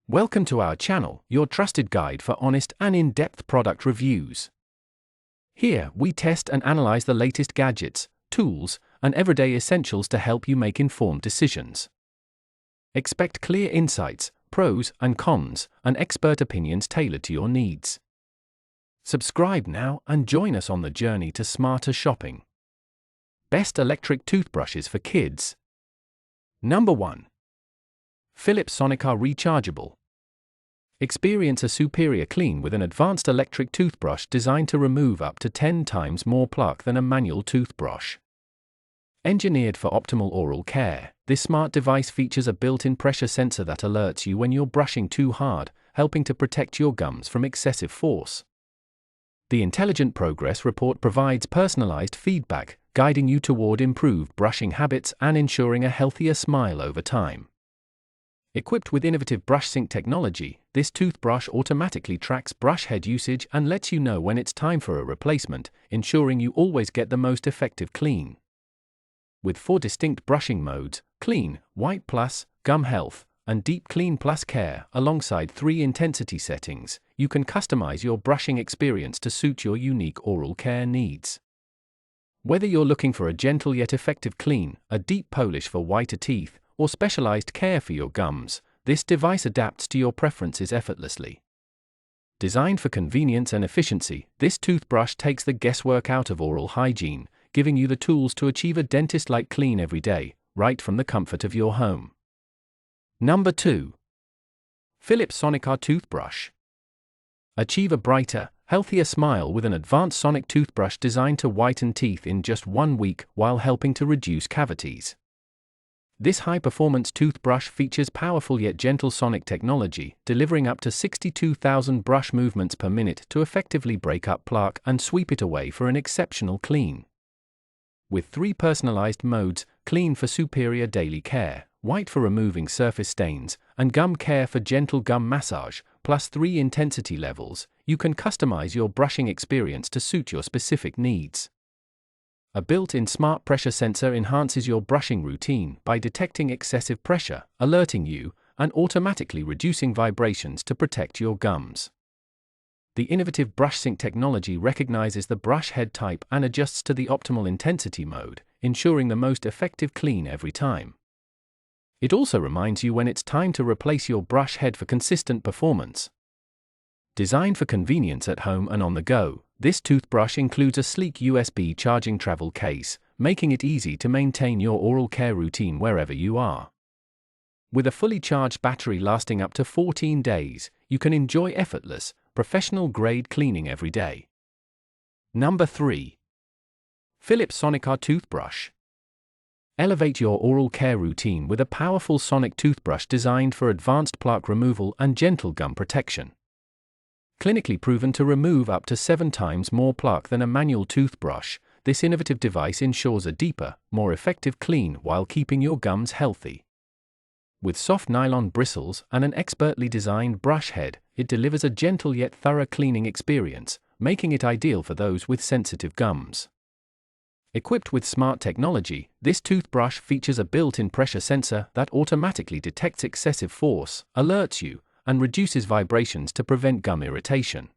Welcome to our channel, your trusted guide for honest and in-depth product reviews. Here, we test and analyze the latest gadgets, tools, and everyday essentials to help you make informed decisions. Expect clear insights, pros and cons, and expert opinions tailored to your needs. Subscribe now and join us on the journey to smarter shopping. Best electric toothbrushes for kids. Number 1. Philips Sonicare Rechargeable. Experience a superior clean with an advanced electric toothbrush designed to remove up to 10 times more plaque than a manual toothbrush. Engineered for optimal oral care, this smart device features a built-in pressure sensor that alerts you when you're brushing too hard, helping to protect your gums from excessive force. The Intelligent Progress Report provides personalized feedback, guiding you toward improved brushing habits and ensuring a healthier smile over time. Equipped with innovative brush sync technology, this toothbrush automatically tracks brush head usage and lets you know when it's time for a replacement, ensuring you always get the most effective clean. With 4 distinct brushing modes, Clean, White Plus, Gum Health, and Deep Clean Plus Care, alongside 3 intensity settings, you can customize your brushing experience to suit your unique oral care needs. Whether you're looking for a gentle yet effective clean, a deep polish for whiter teeth, or specialized care for your gums, this device adapts to your preferences effortlessly. Designed for convenience and efficiency, this toothbrush takes the guesswork out of oral hygiene, giving you the tools to achieve a dentist-like clean every day, right from the comfort of your home. Number 2. Philips Sonicare Toothbrush. Achieve a brighter, healthier smile with an advanced sonic toothbrush designed to whiten teeth in just 1 week while helping to reduce cavities. This high-performance toothbrush features powerful yet gentle sonic technology, delivering up to 62,000 brush movements per minute to effectively break up plaque and sweep it away for an exceptional clean. With 3 personalized modes, Clean for superior daily care, White for removing surface stains, and Gum Care for gentle gum massage, plus 3 intensity levels, you can customize your brushing experience to suit your specific needs. A built-in smart pressure sensor enhances your brushing routine by detecting excessive pressure, alerting you, and automatically reducing vibrations to protect your gums. The innovative brush sync technology recognizes the brush head type and adjusts to the optimal intensity mode, ensuring the most effective clean every time. It also reminds you when it's time to replace your brush head for consistent performance. Designed for convenience at home and on the go, this toothbrush includes a sleek USB charging travel case, making it easy to maintain your oral care routine wherever you are. With a fully charged battery lasting up to 14 days, you can enjoy effortless, professional-grade cleaning every day. Number 3. Philips Sonicare Toothbrush. Elevate your oral care routine with a powerful sonic toothbrush designed for advanced plaque removal and gentle gum protection. Clinically proven to remove up to 7 times more plaque than a manual toothbrush, this innovative device ensures a deeper, more effective clean while keeping your gums healthy. With soft nylon bristles and an expertly designed brush head, it delivers a gentle yet thorough cleaning experience, making it ideal for those with sensitive gums. Equipped with smart technology, this toothbrush features a built-in pressure sensor that automatically detects excessive force, alerts you, and reduces vibrations to prevent gum irritation.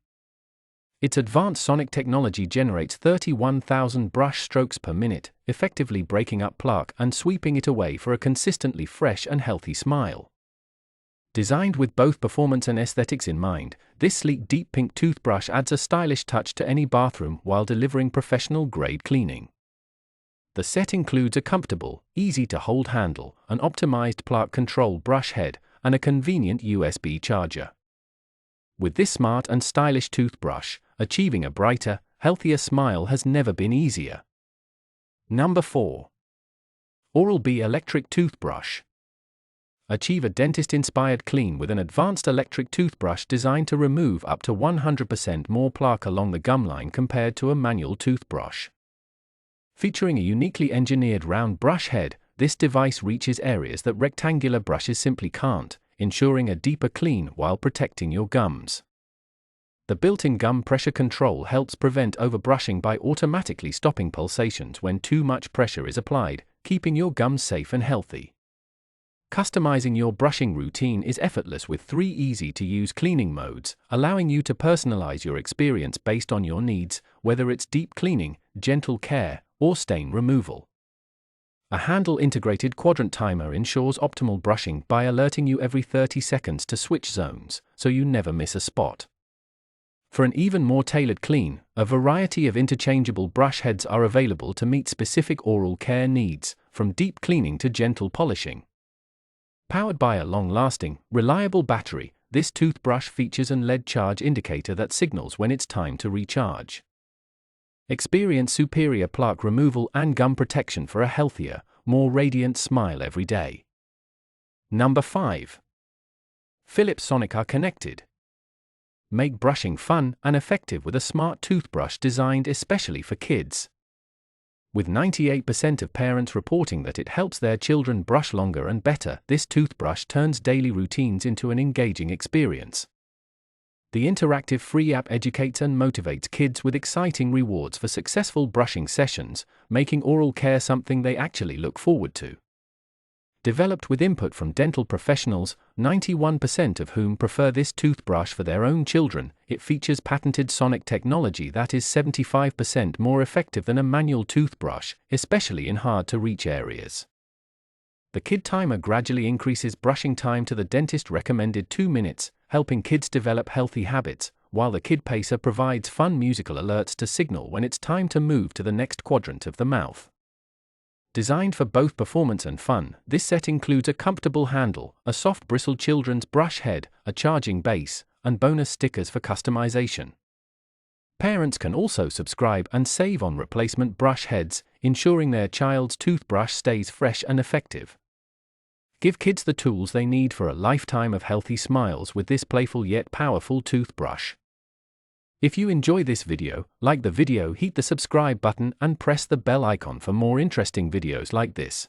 Its advanced sonic technology generates 31,000 brush strokes per minute, effectively breaking up plaque and sweeping it away for a consistently fresh and healthy smile. Designed with both performance and aesthetics in mind, this sleek deep pink toothbrush adds a stylish touch to any bathroom while delivering professional-grade cleaning. The set includes a comfortable, easy-to-hold handle, an optimized plaque control brush head, and a convenient USB charger. With this smart and stylish toothbrush, achieving a brighter, healthier smile has never been easier. Number 4. Oral-B Electric Toothbrush. Achieve a dentist-inspired clean with an advanced electric toothbrush designed to remove up to 100% more plaque along the gum line compared to a manual toothbrush. Featuring a uniquely engineered round brush head, this device reaches areas that rectangular brushes simply can't, ensuring a deeper clean while protecting your gums. The built-in gum pressure control helps prevent overbrushing by automatically stopping pulsations when too much pressure is applied, keeping your gums safe and healthy. Customizing your brushing routine is effortless with 3 easy-to-use cleaning modes, allowing you to personalize your experience based on your needs, whether it's deep cleaning, gentle care, or stain removal. A handle-integrated quadrant timer ensures optimal brushing by alerting you every 30 seconds to switch zones, so you never miss a spot. For an even more tailored clean, a variety of interchangeable brush heads are available to meet specific oral care needs, from deep cleaning to gentle polishing. Powered by a long-lasting, reliable battery, this toothbrush features an LED charge indicator that signals when it's time to recharge. Experience superior plaque removal and gum protection for a healthier, more radiant smile every day. Number 5. Philips Sonicare Connected. Make brushing fun and effective with a smart toothbrush designed especially for kids. With 98% of parents reporting that it helps their children brush longer and better, this toothbrush turns daily routines into an engaging experience. The interactive free app educates and motivates kids with exciting rewards for successful brushing sessions, making oral care something they actually look forward to. Developed with input from dental professionals, 91% of whom prefer this toothbrush for their own children, it features patented sonic technology that is 75% more effective than a manual toothbrush, especially in hard-to-reach areas. The kid timer gradually increases brushing time to the dentist-recommended 2 minutes, helping kids develop healthy habits, while the kid pacer provides fun musical alerts to signal when it's time to move to the next quadrant of the mouth. Designed for both performance and fun, this set includes a comfortable handle, a soft bristled children's brush head, a charging base, and bonus stickers for customization. Parents can also subscribe and save on replacement brush heads, ensuring their child's toothbrush stays fresh and effective. Give kids the tools they need for a lifetime of healthy smiles with this playful yet powerful toothbrush. If you enjoy this video, like the video, hit the subscribe button and press the bell icon for more interesting videos like this.